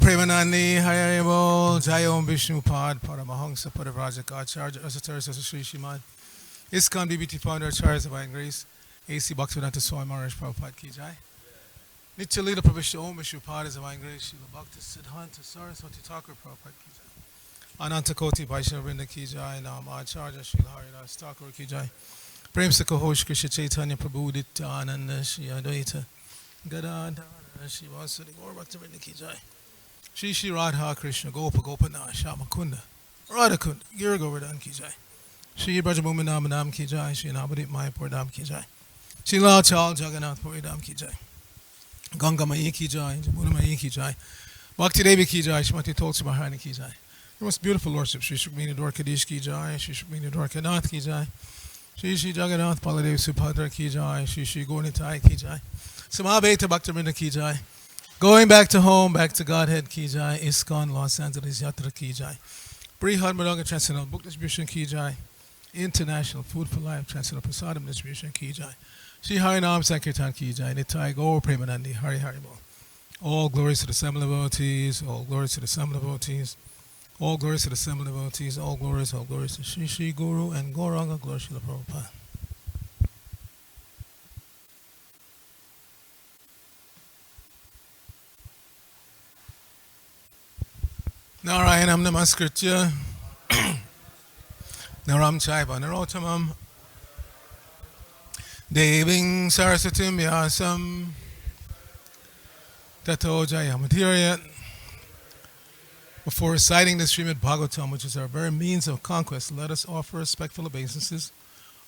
Premanandi Hayaribo Jayom Vishnu Pad Paramahangsa Padavraja Acharya Asataris Sri Shimad ISKCON BBT Founder Charles Divine Grace AC Bhaktivedanta Swami Maharaj Prabhupada Ki Jai Nitya Leela Pravishya Om Vishnu Pad Divine Grace Srila Bhakti Siddhanta Saraswati Thakur Prabhupada Ki Jai Ananta Koti Vaishnava Vrinda Ki Jai Nam Acharya Srila Haridas Thakur Ki Jai Prem Sakahosh Krishna Chaitanya Prabhu Nityananda Shri Advaita Gadadhara Shri Vasudeva Gaur Bhakta Vrinda Ki Jai Shri Shri Radha Krishna Gopa Gopana Shama Kunda Radha Kunda Gira Govardhan Ki Jai Shri Brajabhumi Nam Nam Ki Jai Shri Navadip Mayapur Dham Ki Jai Shri Lal Chal Jagannath Puri Dham Ki Jai Ganga Mai Ki Jai Jamuna Mai Ki Jai Bhakti Devi Ki Jai Shrimati Tulsi Maharani Ki Jai Your most beautiful lordship Shri Shukmini Dwarkadish Ki Jai Shri Shukmini Dwarkanath Ki Jai Shri Shri Jagannath Baladev Subhadra Ki Jai Shri Shri Gaurnitai Ki Jai Samabeta Bhaktivinoda Ki Jai Going back to home, back to Godhead Ki Jai, ISKCON Los Angeles Yatra Ki Jai, Brihad Madanga Transcendental Book Distribution Ki Jai, International Food for Life Transcendental Prasadam Distribution Ki Jai, Shri Harinam Sankirtan Ki Jai, Nitai Gaur Premanandi Hari Hari Bol. All glories to the seven devotees, all glories to the seven devotees, all glories to the seven devotees, all glories to Shri Shri Guru and Gauranga, glory Srila Prabhupada. Narayanam Namaskritya Naram Chaiva Narotamam Deving Sarasatim Vyasam Tato Jayamatirayat. Before reciting the Srimad Bhagavatam, which is our very means of conquest, let us offer respectful obeisances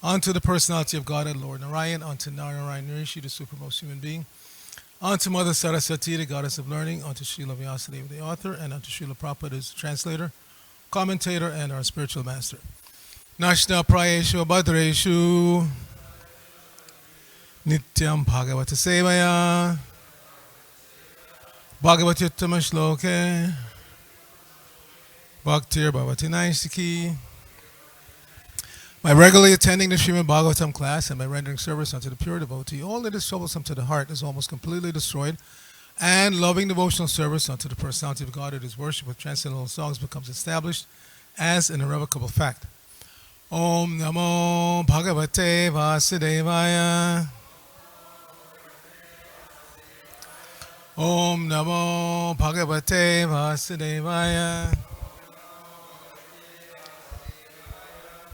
unto the personality of God and Lord Narayan, unto Narayan Rishi, the supermost human being, unto Mother Saraswati, the goddess of learning, unto Srila Vyasadeva, the author, and unto Srila Prabhupada, the translator, commentator, and our spiritual master. Nashna Prayeshu Bhadreshu Nityam Bhagavata Sevaya Bhagavatyuttama Shloke Bhaktir Bhavati Naistiki. By regularly attending the Srimad Bhagavatam class and by rendering service unto the pure devotee, all that is troublesome to the heart is almost completely destroyed, and loving devotional service unto the personality of God, it is worship with transcendental songs, becomes established as an irrevocable fact. Om Namo Bhagavate Vasudevaya. Om Namo Bhagavate Vasudevaya.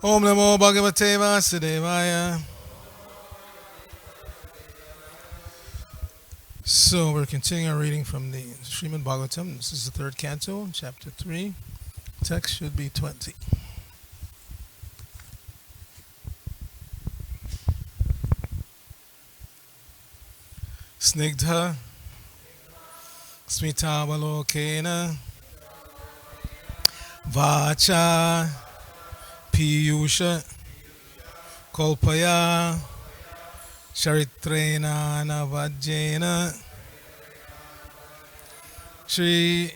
Om Namo Bhagavate Vasudevaya. So we're continuing our reading from the Srimad Bhagavatam. This is the third canto, chapter 3. Text should be 20. Snigdha Smitavalokena Vacha Piyusha Kolpaya Charitrena Navajena Shri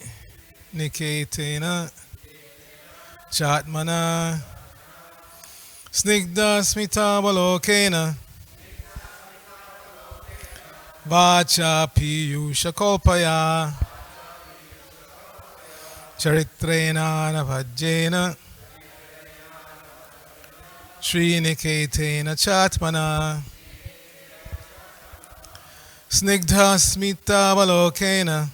Niketena Chatmana Snigdha Smitavalokena Vacha Piyusha Kolpaya Charitrena Navajena Shri Niketena Chatmana Snigdha Smita Valokena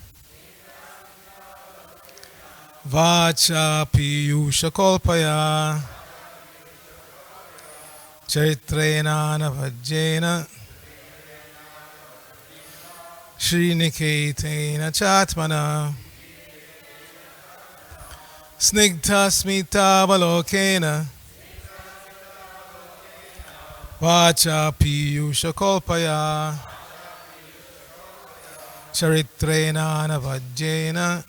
Vacha Piyusha Kolpaya Charitrena Navajena Shri Niketena Chatmana Snigdha Smita Valokena Vacha Piyusha Kolpaya Charitrena Navajena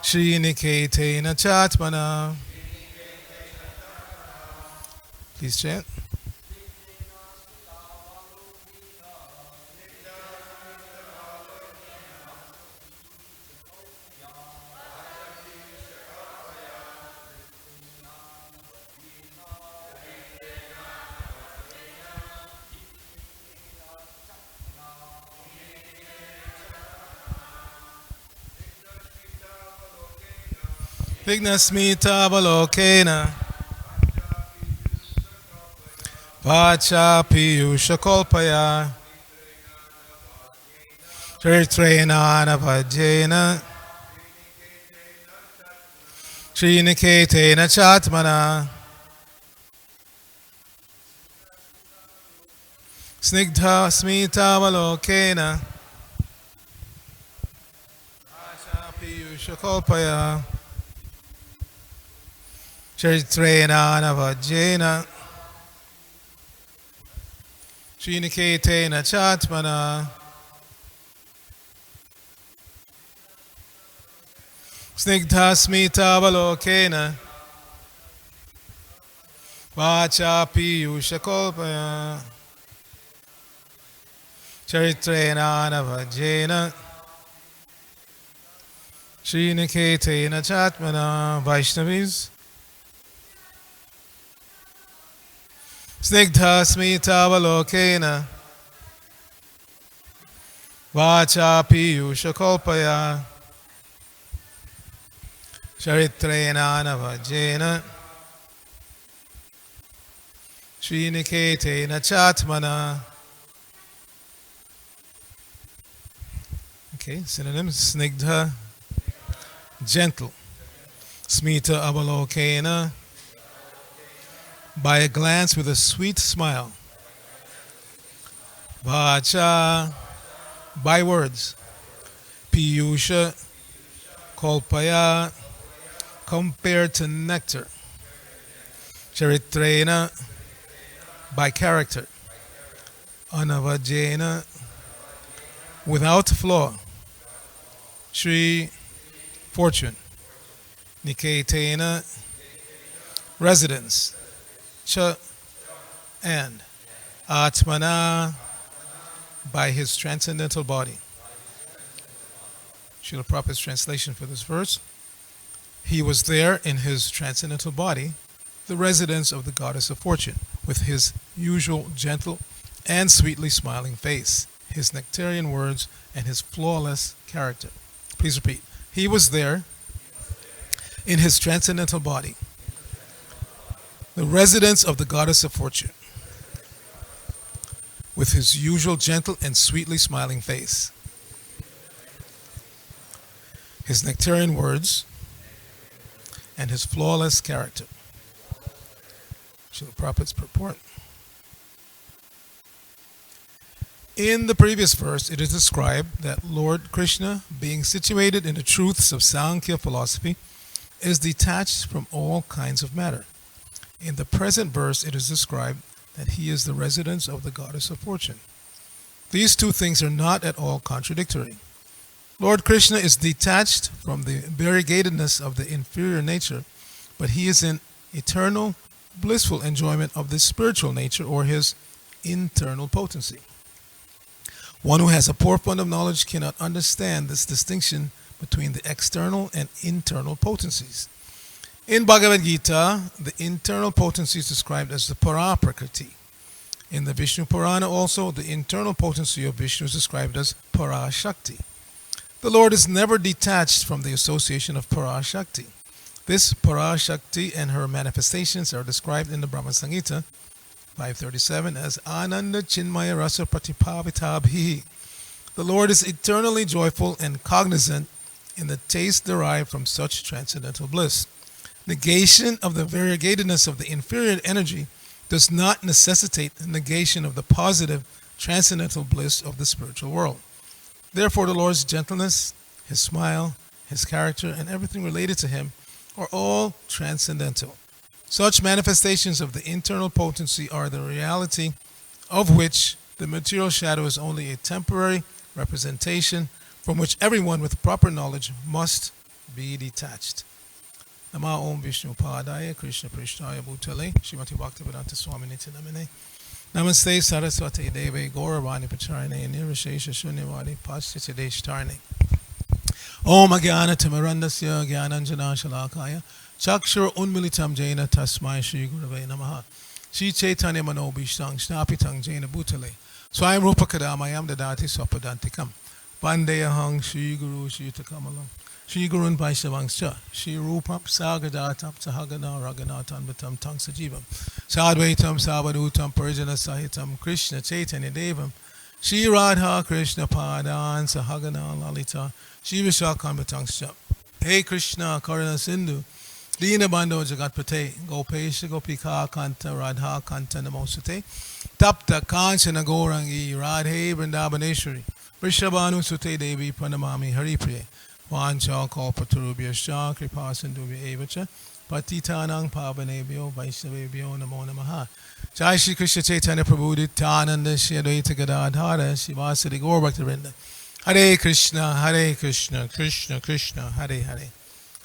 Shri Niketena Chatmana. Please chant. Vignasmita Balokena Vacha Piyusha Kolpaya Charitrena Navajena Sriniketena Chatmana Snigdha Smita Balokena Vacha Piyusha Kolpaya Charitrena Navajena Sriniketena Chatmana Snigdha Smita Balokena Vacha Piyusha Kolpaya Charitrena Navajena Sriniketena Chatmana Vaishnavis Snigdha Smita Balokena Vacha Piyusha Kolpaya Charitrena Navajena Sriniketena Chatmana. Okay, synonyms. Snigdha, gentle. Smita Avalokena, by a glance with a sweet smile. Vacha, by words. Piyusha, Kolpaya, compared to nectar. Charitrena, by character. Anavajena, without flaw. Shri, fortune. Niketena, residence. Cha, and. Atmana, by his transcendental body. Srila Prabhupada's translation for this verse. He was there in his transcendental body, the residence of the goddess of fortune, with his usual gentle and sweetly smiling face, his nectarian words, and his flawless character. Please repeat. He was there in his transcendental body, the residence of the goddess of fortune, with his usual gentle and sweetly smiling face, his nectarian words, and his flawless character. Srila Prabhupada's purport. In the previous verse, it is described that Lord Krishna, being situated in the truths of Sankhya philosophy, is detached from all kinds of matter. In the present verse, it is described that he is the residence of the goddess of fortune. These two things are not at all contradictory. Lord Krishna is detached from the variegatedness of the inferior nature, but he is in eternal, blissful enjoyment of the spiritual nature or his internal potency. One who has a poor fund of knowledge cannot understand this distinction between the external and internal potencies. In Bhagavad Gita, the internal potency is described as the para prakriti. In the Vishnu Purana also, the internal potency of Vishnu is described as para shakti. The Lord is never detached from the association of para shakti. This para shakti and her manifestations are described in the Brahma Samhita 537 as Ananda Chinmaya Rasa Pratipavitabhi. The Lord is eternally joyful and cognizant in the taste derived from such transcendental bliss. Negation of the variegatedness of the inferior energy does not necessitate the negation of the positive transcendental bliss of the spiritual world. Therefore, the Lord's gentleness, his smile, his character, and everything related to him are all transcendental. Such manifestations of the internal potency are the reality of which the material shadow is only a temporary representation from which everyone with proper knowledge must be detached. Nama Om Vishnu Padaya Krishna Prishnaya Bhutale Srimati Bhaktivedanta Swami Nityanamane Namaste Saraswati Deve Gauravani Pacharane Nirvishesha Shunyavadi Paschitya Deshtarne Om Agyana Timarandasya Gyananjana Shalakaya Chakshur Unmilitam Jaina Tasmai Shri Gurave Namaha Shri Chaitanya Mano Bhishtang Snapitang Jaina Bhutale Swayam Rupa Kadamayam Dadati Swapadantikam Vandeyahang Shri Guru Shri Takamalam Shri Gurun Vaishnavangscha, Shri Rupam Sagadatam Sahagana Raghunatam Vitam Tang Sajivam, Sadvaitam Savadutam Purjana Sahitam Krishna Chaitanya Devam, Shri Radha Krishna Padan Sahagana Lalita, Shri Vishakam Vitangscha. Hey Krishna Karuna Sindhu, Dina Bando Jagatpate, Gopesha Gopika Kanta Radha Kanta Namosate, Tapta Kanchana Gorangi, Radhe Vrindavaneshwari, Vrishabhanu Sute Devi Pranamami Haripriye, Vancha Kalpatarubhyascha Kripa Sindhubhya Evacha, Patitanang Pavanebhyo Vaishnavebhyo Namo Namaha. Jai Shri Krishna Chaitanya Prabhu Nityananda Shri Advaita Gadadhara Shivasadi Gaur Bhaktivinoda. Hare Krishna, Krishna Krishna, Hare Hare.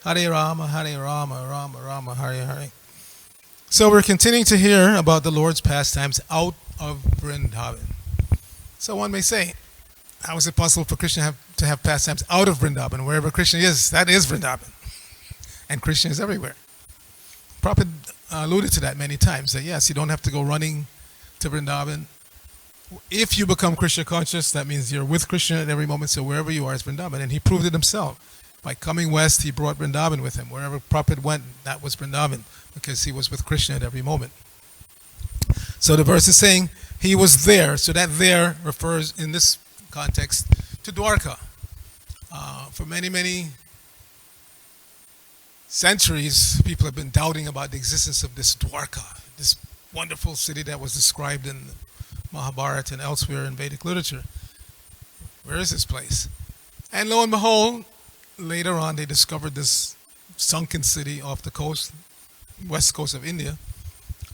Hare Rama, Rama Rama, Hare Hare. So we're continuing to hear about the Lord's pastimes out of Vrindavan. So one may say, how is it possible for Krishna to have pastimes out of Vrindavan? Wherever Krishna is, that is Vrindavan. And Krishna is everywhere. Prabhupada alluded to that many times, that yes, you don't have to go running to Vrindavan. If you become Krishna conscious, that means you're with Krishna at every moment, so wherever you are is Vrindavan. And he proved it himself. By coming west, he brought Vrindavan with him. Wherever Prabhupada went, that was Vrindavan, because he was with Krishna at every moment. So the verse is saying he was there. So that there refers, in this context, to Dwarka. For many, many centuries, people have been doubting about the existence of this Dwarka, this wonderful city that was described in Mahabharata and elsewhere in Vedic literature. Where is this place? And lo and behold, later on, they discovered this sunken city off the coast, west coast of India,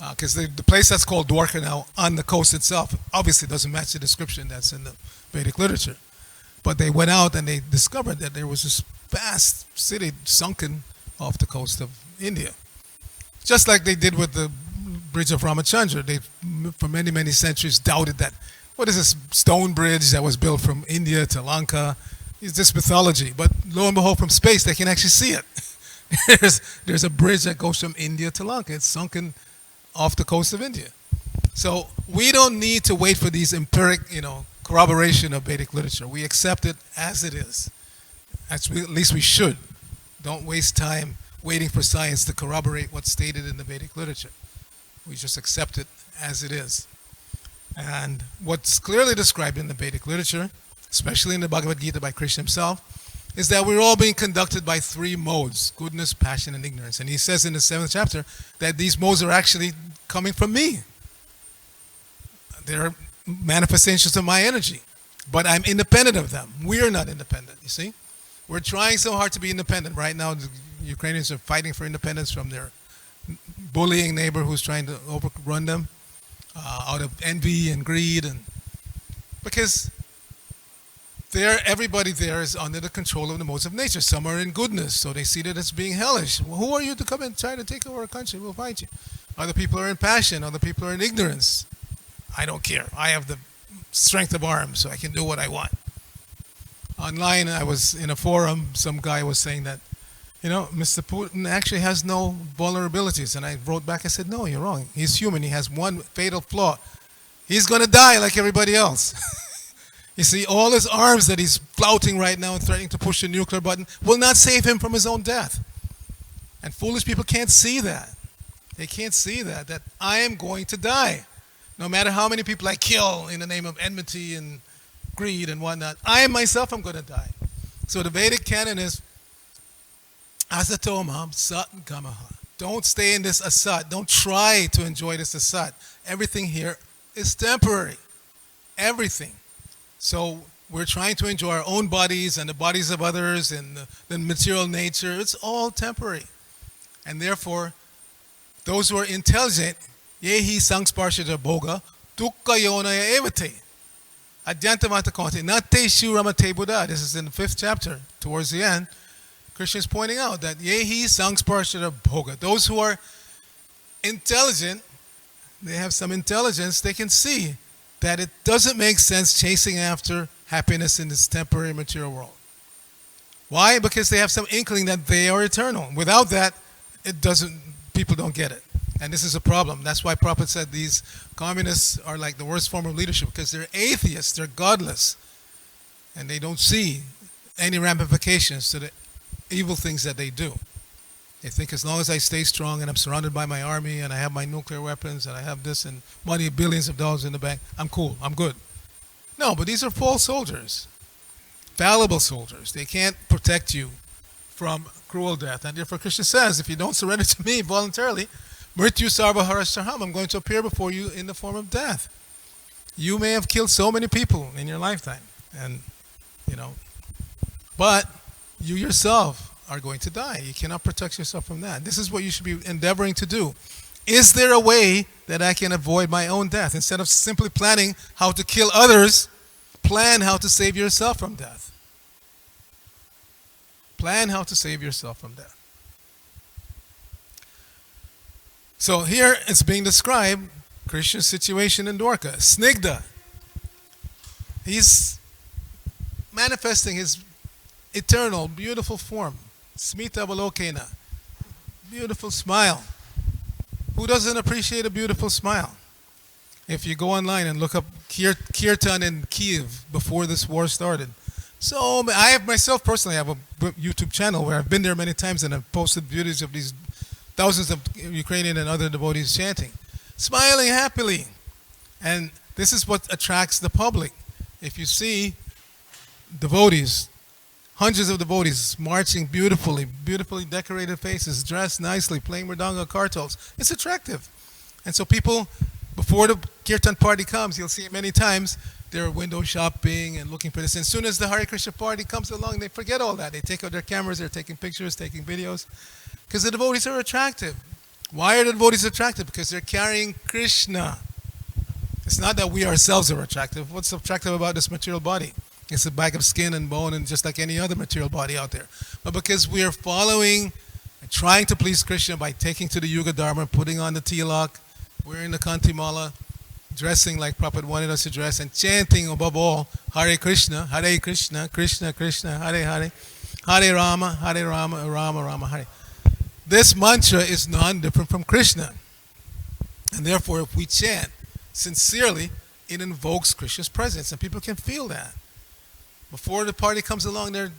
because the place that's called Dwarka now on the coast itself obviously doesn't match the description that's in the Vedic literature. But they went out and they discovered that there was this vast city sunken off the coast of India. Just like they did with the bridge of Ramachandra. They, for many, many centuries, doubted that, what is this stone bridge that was built from India to Lanka? It's just mythology. But lo and behold, from space, they can actually see it. There's a bridge that goes from India to Lanka. It's sunken off the coast of India. So we don't need to wait for these empiric, corroboration of Vedic literature. We accept it as it is. At least we should. Don't waste time waiting for science to corroborate what's stated in the Vedic literature. We just accept it as it is. And what's clearly described in the Vedic literature, especially in the Bhagavad Gita by Krishna himself, is that we're all being conducted by three modes: goodness, passion, and ignorance. And he says in the 7th chapter that these modes are actually coming from me. They're manifestations of my energy. But I'm independent of them. We're not independent, you see? We're trying so hard to be independent. Right now, the Ukrainians are fighting for independence from their bullying neighbor who's trying to overrun them out of envy and greed. And because everybody there is under the control of the modes of nature. Some are in goodness, so they see that as being hellish. Well, who are you to come and try to take over our country? We'll fight you. Other people are in passion. Other people are in ignorance. I don't care. I have the strength of arms, so I can do what I want. Online, I was in a forum. Some guy was saying that, Mr. Putin actually has no vulnerabilities. And I wrote back, I said, no, you're wrong. He's human. He has one fatal flaw. He's going to die like everybody else. You see, all his arms that he's flouting right now and threatening to push the nuclear button will not save him from his own death. And foolish people can't see that. They can't see that I am going to die. No matter how many people I kill in the name of enmity and greed and whatnot, I myself am going to die. So the Vedic canon is Asatoma Sat Gamaha. Don't stay in this asat. Don't try to enjoy this asat. Everything here is temporary. Everything. So we're trying to enjoy our own bodies and the bodies of others and the material nature. It's all temporary. And therefore, those who are intelligent, yehi sangsparshita bhoga, dukkha yonaya evate. Adyantamata konti, nate shuramate buddha. This is in the 5th chapter, towards the end. Krishna is pointing out that yehi sangsparshita bhoga. Those who are intelligent, they have some intelligence, they can see that it doesn't make sense chasing after happiness in this temporary material world. Why? Because they have some inkling that they are eternal. Without that, people don't get it. And this is a problem. That's why Prabhupada said these communists are like the worst form of leadership, because they're atheists, they're godless, and they don't see any ramifications to the evil things that they do. They think as long as I stay strong and I'm surrounded by my army and I have my nuclear weapons and I have this and money, billions of dollars in the bank, I'm cool, I'm good. No, but these are false soldiers, fallible soldiers. They can't protect you from cruel death. And therefore, Krishna says, if you don't surrender to me voluntarily, Mrityu Sarva Harasharham, I'm going to appear before you in the form of death. You may have killed so many people in your lifetime, and but you yourself are going to die. You cannot protect yourself from that. This is what you should be endeavoring to do. Is there a way that I can avoid my own death? Instead of simply planning how to kill others, plan how to save yourself from death. Plan how to save yourself from death. So here it's being described, Krishna's situation in Dwarka. Snigdha. He's manifesting his eternal, beautiful form. Smita Avalokena. Beautiful smile. Who doesn't appreciate a beautiful smile? If you go online and look up Kirtan in Kiev before this war started. So I have myself personally have a YouTube channel where I've been there many times and I've posted videos of these thousands of Ukrainian and other devotees chanting, smiling happily. And this is what attracts the public. If you see devotees, hundreds of devotees marching beautifully, beautifully decorated faces, dressed nicely, playing mridanga, kartals, it's attractive. And so people, before the Kirtan party comes, you'll see it many times, they're window shopping and looking for this. And as soon as the Hare Krishna party comes along, they forget all that. They take out their cameras, they're taking pictures, taking videos, because the devotees are attractive. Why are the devotees attractive? Because they're carrying Krishna. It's not that we ourselves are attractive. What's attractive about this material body? It's a bag of skin and bone and just like any other material body out there. But because we are following and trying to please Krishna by taking to the Yuga Dharma, putting on the tilak, wearing the kanti mala, dressing like Prabhupada wanted us to dress, and chanting above all, Hare Krishna, Krishna Krishna, Hare Hare, Hare Rama, Rama Rama, Hare. This mantra is non-different from Krishna. And therefore, if we chant sincerely, it invokes Krishna's presence, and people can feel that. Before the party comes along, they're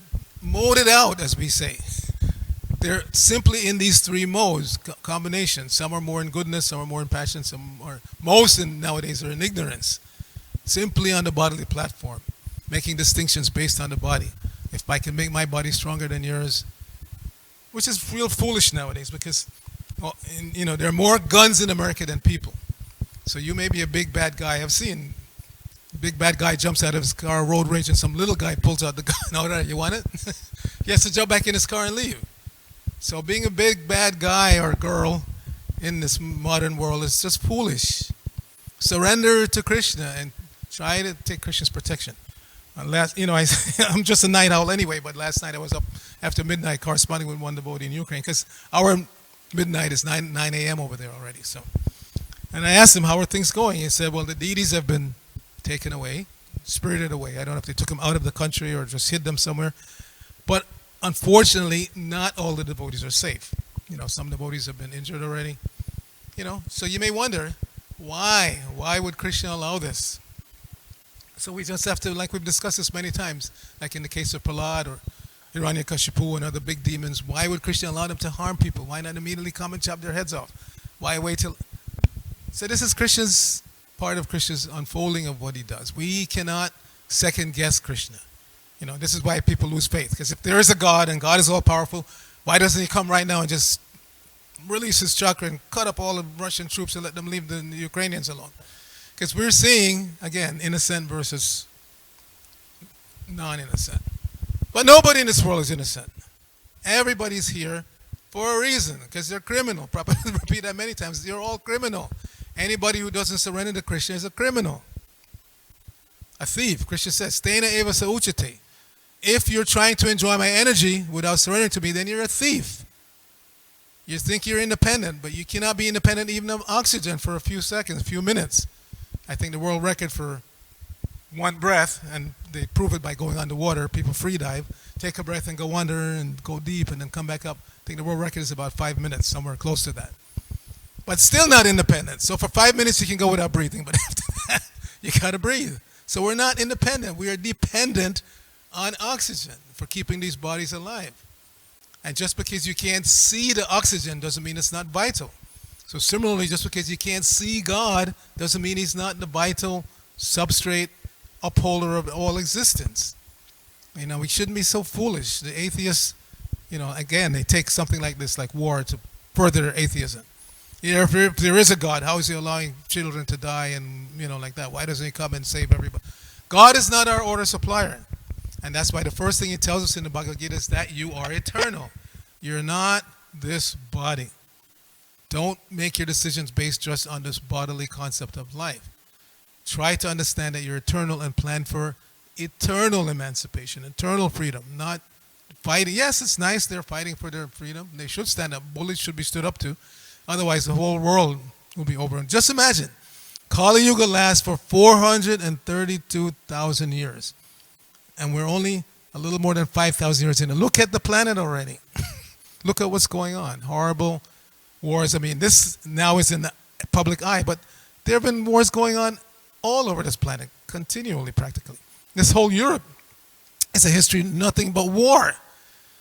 moded out, as we say. They're simply in these three modes, combinations. Some are more in goodness, some are more in passion, some are, nowadays are in ignorance. Simply on the bodily platform, making distinctions based on the body. If I can make my body stronger than yours, which is real foolish nowadays because, there are more guns in America than people. So you may be a big bad guy. I've seen a big bad guy jumps out of his car, road rage, and some little guy pulls out the gun. All right, you want it? He has to jump back in his car and leave. So being a big bad guy or girl in this modern world is just foolish. Surrender to Krishna and try to take Krishna's protection. I'm just a night owl anyway, but last night I was up after midnight corresponding with one devotee in Ukraine because our midnight is 9 a.m. over there already. So, and I asked him, how are things going? He said, well, the deities have been taken away, spirited away. I don't know if they took them out of the country or just hid them somewhere. But unfortunately, not all the devotees are safe. Some devotees have been injured already. So you may wonder, why? Why would Krishna allow this? So we just have to, like we've discussed this many times, like in the case of Prahlad or Hiranyakashipu and other big demons, why would Krishna allow them to harm people? Why not immediately come and chop their heads off? Why wait till... So this is part of Krishna's unfolding of what he does. We cannot second guess Krishna. This is why people lose faith. Because if there is a God and God is all powerful, why doesn't he come right now and just release his chakra and cut up all the Russian troops and let them leave the Ukrainians alone? Because we're seeing, again, innocent versus non-innocent. But nobody in this world is innocent. Everybody's here for a reason, because they're criminal. Prabhupada repeat that many times. They're all criminal. Anybody who doesn't surrender to Krishna is a criminal. A thief. Krishna says, Stena eva sa uchate. If you're trying to enjoy my energy without surrendering to me, then you're a thief. You think you're independent, but you cannot be independent even of oxygen for a few seconds, a few minutes. I think the world record for one breath, and they prove it by going underwater, people free dive, take a breath and go under and go deep and then come back up. I think the world record is about 5 minutes, somewhere close to that. But still not independent. So for 5 minutes you can go without breathing, but after that you gotta breathe. So we're not independent. We are dependent on oxygen for keeping these bodies alive. And just because you can't see the oxygen doesn't mean it's not vital. So similarly, just because you can't see God doesn't mean he's not the vital substrate upholder of all existence. We shouldn't be so foolish. The atheists, again, they take something like this, like war, to further their atheism. If there is a God, how is he allowing children to die and, like that? Why doesn't he come and save everybody? God is not our order supplier. And that's why the first thing he tells us in the Bhagavad Gita is that you are eternal. You're not this body. Don't make your decisions based just on this bodily concept of life. Try to understand that you're eternal and plan for eternal emancipation, eternal freedom, not fighting. Yes, it's nice they're fighting for their freedom. They should stand up. Bullies should be stood up to. Otherwise, the whole world will be over. And just imagine, Kali Yuga lasts for 432,000 years. And we're only a little more than 5,000 years in. And look at the planet already. Look at what's going on. Horrible wars. This now is in the public eye, but there have been wars going on all over this planet, continually, practically. This whole Europe is a history of nothing but war.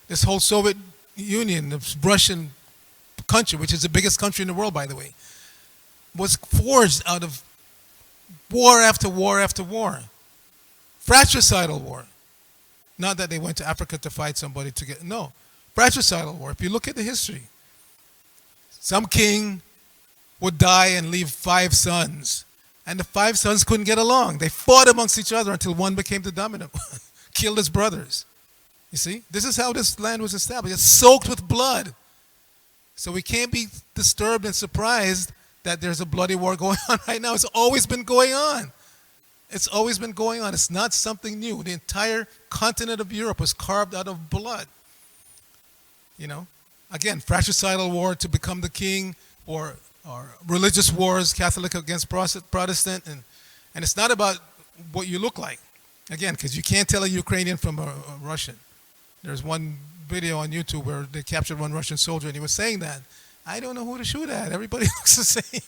This whole Soviet Union, the Russian country, which is the biggest country in the world, by the way, was forged out of war after war after war. Fratricidal war. Not that they went to Africa to fight somebody to get, no. Fratricidal war. If you look at the history, some king would die and leave 5 sons. And the 5 sons couldn't get along. They fought amongst each other until one became the dominant, killed his brothers. You see? This is how this land was established. It's soaked with blood. So we can't be disturbed and surprised that there's a bloody war going on right now. It's always been going on. It's always been going on. It's not something new. The entire continent of Europe was carved out of blood. Again, fratricidal war to become the king, or religious wars, Catholic against Protestant, and it's not about what you look like. Again, because you can't tell a Ukrainian from a Russian. There's one video on YouTube where they captured one Russian soldier, and he was saying that, I don't know who to shoot at. Everybody looks the same.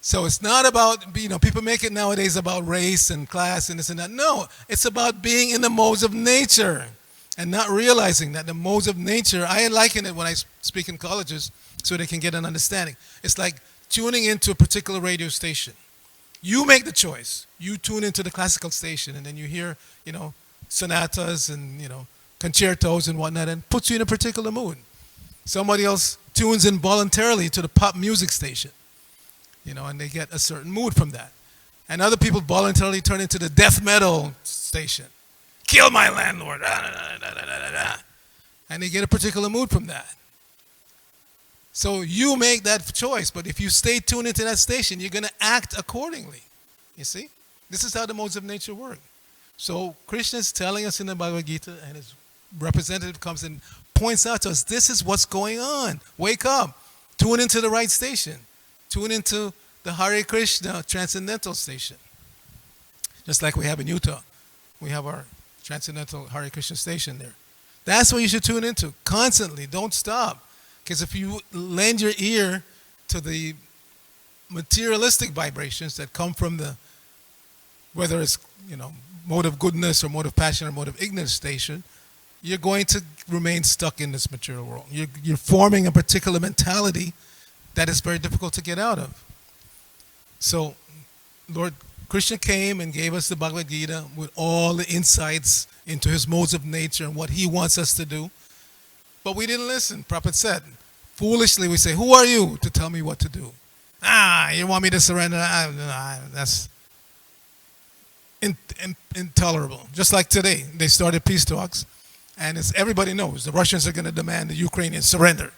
So it's not about, people make it nowadays about race and class and this and that. No, it's about being in the modes of nature and not realizing that the modes of nature, I liken it when I speak in colleges so they can get an understanding. It's like tuning into a particular radio station. You make the choice. You tune into the classical station, and then you hear, sonatas and, concertos and whatnot, and puts you in a particular mood. Somebody else tunes in voluntarily to the pop music station, and they get a certain mood from that. And other people voluntarily turn into the death metal station. Kill my landlord. And they get a particular mood from that. So you make that choice, but if you stay tuned into that station, you're going to act accordingly. You see? This is how the modes of nature work. So Krishna is telling us in the Bhagavad Gita, and his representative comes and points out to us, this is what's going on. Wake up. Tune into the right station. Tune into the Hare Krishna transcendental station. Just like we have in Utah. We have our transcendental Hare Krishna station there. That's what you should tune into constantly. Don't stop. Because if you lend your ear to the materialistic vibrations that come from the, whether it's, mode of goodness or mode of passion or mode of ignorance station, you're going to remain stuck in this material world. You're forming a particular mentality that is very difficult to get out of. So, Lord Krishna came and gave us the Bhagavad Gita with all the insights into his modes of nature and what he wants us to do. But we didn't listen. Prabhupada said, foolishly we say, who are you to tell me what to do? You want me to surrender? That's intolerable. Just like today, they started peace talks, and everybody knows the Russians are going to demand the Ukrainians surrender.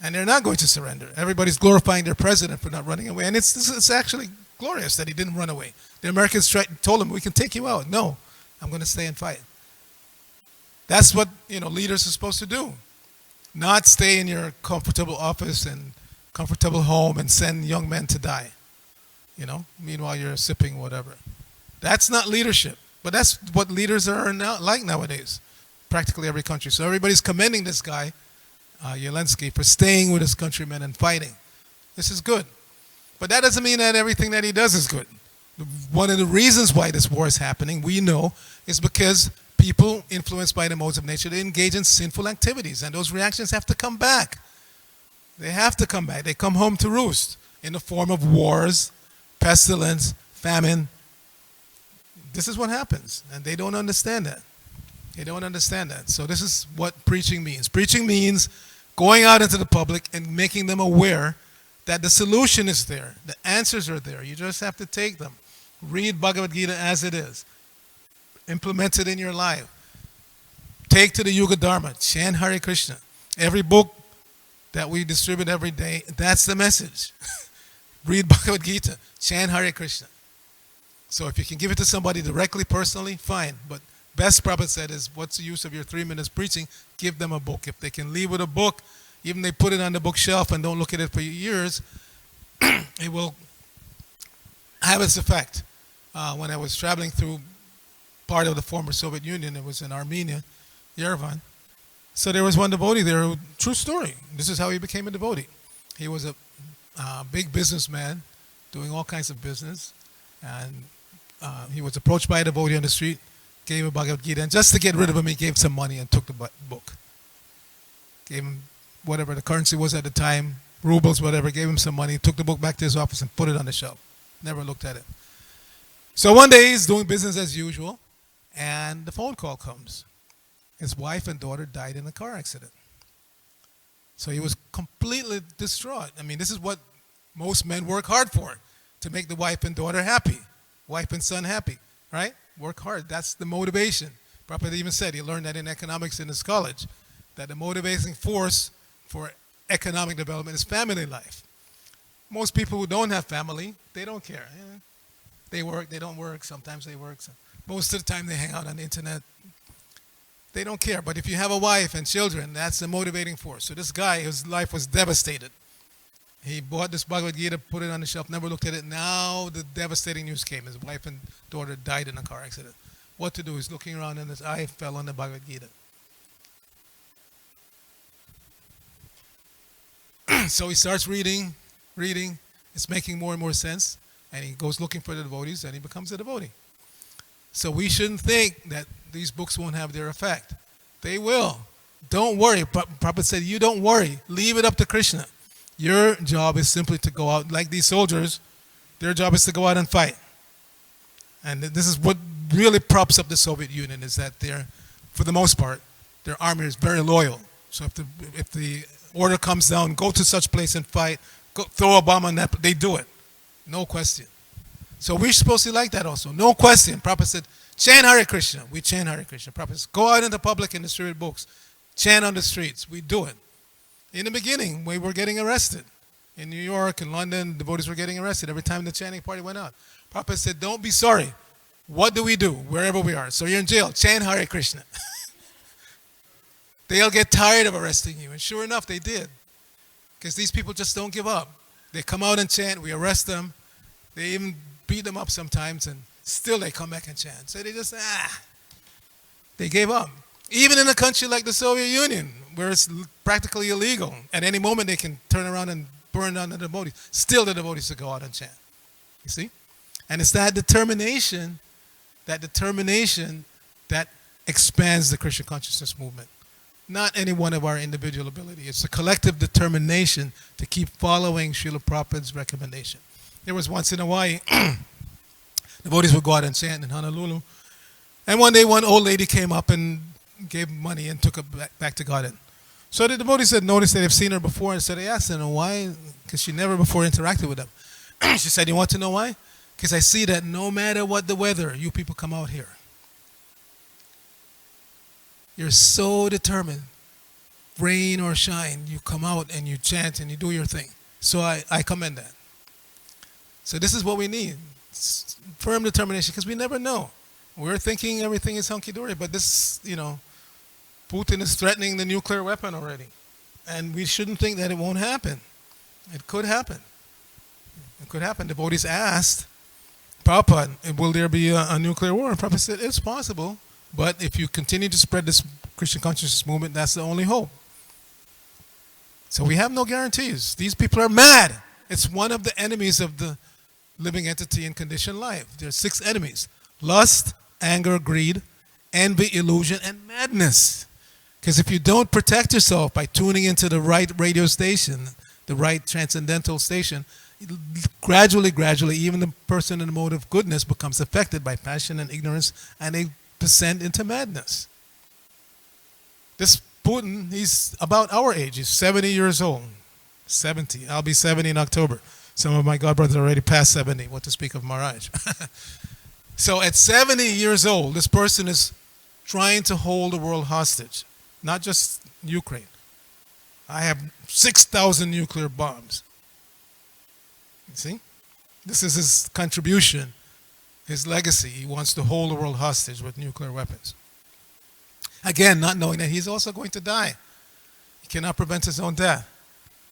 And they're not going to surrender. Everybody's glorifying their president for not running away. And it's actually glorious that he didn't run away. The Americans told him, we can take you out. No, I'm going to stay and fight. That's what leaders are supposed to do. Not stay in your comfortable office and comfortable home and send young men to die. Meanwhile you're sipping whatever. That's not leadership. But that's what leaders are now like nowadays. Practically every country. So everybody's commending this guy, Zelensky, for staying with his countrymen and fighting. This is good. But that doesn't mean that everything that he does is good. One of the reasons why this war is happening, we know, is because people influenced by the modes of nature, they engage in sinful activities, and those reactions have to come back. They have to come back. They come home to roost in the form of wars, pestilence, famine. This is what happens, and they don't understand that. They don't understand that. So this is what preaching means. Preaching means going out into the public and making them aware that the solution is there. The answers are there. You just have to take them. Read Bhagavad Gita as it is. Implement it in your life. Take to the Yuga Dharma. Chant Hare Krishna. Every book that we distribute every day, that's the message. Read Bhagavad Gita. Chant Hare Krishna. So if you can give it to somebody directly, personally, fine. But best Prabhupada said is, what's the use of your 3 minutes preaching? Give them a book. If they can leave with a book, even they put it on the bookshelf and don't look at it for years, it will have its effect. When I was traveling through part of the former Soviet Union, it was in Armenia, Yerevan. So there was one devotee there, true story. This is how he became a devotee. He was a big businessman doing all kinds of business, and he was approached by a devotee on the street, gave him Bhagavad Gita, and just to get rid of him, he gave some money and took the book. Gave him whatever the currency was at the time, rubles, whatever, gave him some money, took the book back to his office and put it on the shelf. Never looked at it. So one day he's doing business as usual, and the phone call comes. His wife and daughter died in a car accident. So he was completely distraught. I mean, this is what most men work hard for, to make the wife and daughter happy, wife and son happy, right? Work hard. That's the motivation. Prabhupada even said, he learned that in economics in his college, that the motivating force for economic development is family life. Most people who don't have family, they don't care. They work, they don't work, sometimes they work. Most of the time they hang out on the internet. They don't care. But if you have a wife and children, that's the motivating force. So this guy, his life was devastated. He bought this Bhagavad Gita, put it on the shelf, never looked at it. Now the devastating news came. His wife and daughter died in a car accident. What to do? He's looking around and his eye fell on the Bhagavad Gita. So he starts reading. It's making more and more sense. And he goes looking for the devotees, and he becomes a devotee. So we shouldn't think that these books won't have their effect. They will. Don't worry. Prabhupada said, you don't worry. Leave it up to Krishna. Your job is simply to go out, like these soldiers, their job is to go out and fight. And this is what really props up the Soviet Union, is that they're, for the most part, their army is very loyal. So if the order comes down, go to such place and fight, go, throw a bomb on that, they do it. No question. So we're supposed to be like that also. No question. Prabhupada said, chant Hare Krishna. We chant Hare Krishna. Prabhupada said, go out in the public and distribute books. Chant on the streets. We do it. In the beginning, we were getting arrested. In New York and London, devotees were getting arrested every time the chanting party went out. Prabhupada said, don't be sorry. What do we do wherever we are? So you're in jail. Chant Hare Krishna. They'll get tired of arresting you. And sure enough, they did. Because these people just don't give up. They come out and chant. We arrest them. They even beat them up sometimes, and still they come back and chant. So they just, they gave up. Even in a country like the Soviet Union, where it's practically illegal, at any moment they can turn around and burn down the devotees. Still the devotees to go out and chant. You see? And it's that determination that expands the Krishna consciousness movement. Not any one of our individual ability. It's a collective determination to keep following Srila Prabhupada's recommendation. There was once in Hawaii, devotees would go out and chant in Honolulu. And one day, one old lady came up and gave money and took it back to Godhead. So the devotees had noticed that they've seen her before, and so they asked her why, because she never before interacted with them. She said, you want to know why? Because I see that no matter what the weather, you people come out here. You're so determined, rain or shine, you come out and you chant and you do your thing. So I commend that. So this is what we need, firm determination, because we never know. We're thinking everything is hunky-dory, but this, Putin is threatening the nuclear weapon already. And we shouldn't think that it won't happen. It could happen. It could happen. Devotees asked Prabhupada, will there be a nuclear war? And Prabhupada said, it's possible, but if you continue to spread this Christian consciousness movement, that's the only hope. So we have no guarantees. These people are mad. It's one of the enemies of the living entity in conditioned life. There are 6 enemies: lust, anger, greed, envy, illusion, and madness. Because if you don't protect yourself by tuning into the right radio station, the right transcendental station, gradually, even the person in the mode of goodness becomes affected by passion and ignorance, and they descend into madness. This Putin, he's about our age. He's 70 years old. 70. I'll be 70 in October. Some of my godbrothers are already past 70, what to speak of Maharaj. So at 70 years old, this person is trying to hold the world hostage, not just Ukraine. I have 6,000 nuclear bombs. You see? This is his contribution, his legacy. He wants to hold the world hostage with nuclear weapons. Again, not knowing that he's also going to die. He cannot prevent his own death.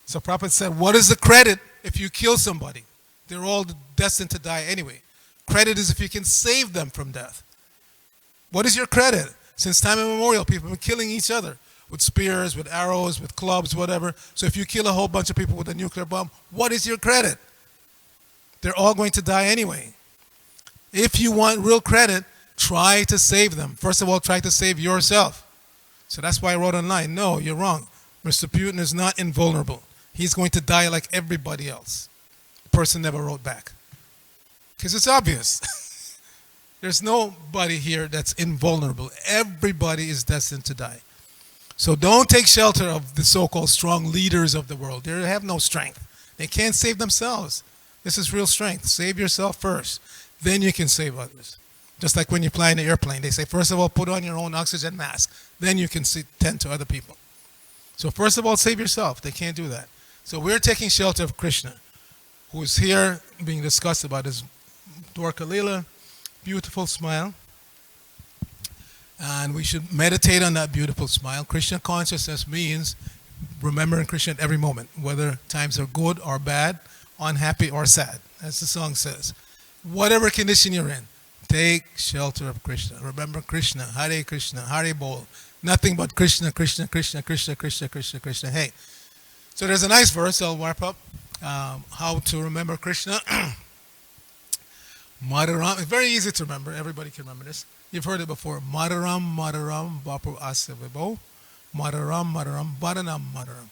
So Prabhupada said, what is the credit if you kill somebody? They're all destined to die anyway. Credit is if you can save them from death. What is your credit? Since time immemorial, people have been killing each other with spears, with arrows, with clubs, whatever. So if you kill a whole bunch of people with a nuclear bomb, what is your credit? They're all going to die anyway. If you want real credit, try to save them. First of all, try to save yourself. So that's why I wrote online, no, you're wrong. Mr. Putin is not invulnerable. He's going to die like everybody else. The person never wrote back. Because it's obvious. There's nobody here that's invulnerable. Everybody is destined to die. So don't take shelter of the so-called strong leaders of the world. They have no strength. They can't save themselves. This is real strength. Save yourself first. Then you can save others. Just like when you fly in an airplane, they say, first of all, put on your own oxygen mask. Then you can tend to other people. So first of all, save yourself. They can't do that. So we're taking shelter of Krishna, who is here being discussed about his Dwarka Lila, beautiful smile. And we should meditate on that beautiful smile. Krishna consciousness means remembering Krishna at every moment, whether times are good or bad, unhappy or sad, as the song says. Whatever condition you're in, take shelter of Krishna. Remember Krishna, Hare Bol. Nothing but Krishna, Krishna, Krishna, Krishna, Krishna, Krishna, Krishna. Hey. So there's a nice verse, I'll wrap up. How to remember Krishna. Madaram, it's very easy to remember. Everybody can remember this. You've heard it before. Madaram, Madaram, Bapu Asavebo. Madaram, Madaram, Badanam, Madaram.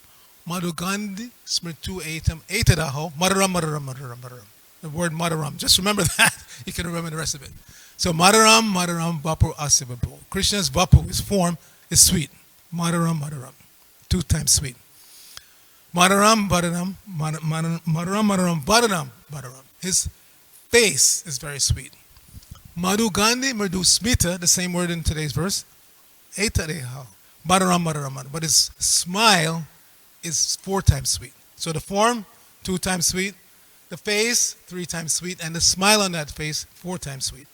Madhugandhi, Smritu Etam, Etadaho, Madaram, Madaram, Madaram, Madaram. The word Madaram. Just remember that. You can remember the rest of it. So Madaram, Madaram, Bapu Asavebo. Krishna's Bapu, his form, is sweet. Madaram, Madaram. 2 times sweet. Madaram, Badanam, Madaram, Madaram, Badanam, Badaram. His face is very sweet. Madhu Gandhi, Madhu Smita, the same word in today's verse. Etareha. Badaram, Badaram, Badaram. But his smile is 4 times sweet. So the form, 2 times sweet. The face, 3 times sweet. And the smile on that face, 4 times sweet.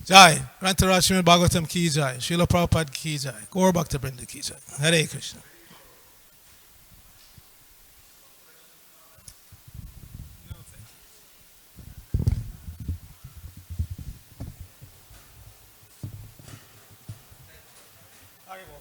Jai. Grantaraj Srimad Bhagavatam ki jai. Srila Prabhupada ki jai. Gaur Bhakta Vrinda ki jai. Hare Krishna. Hare Bol.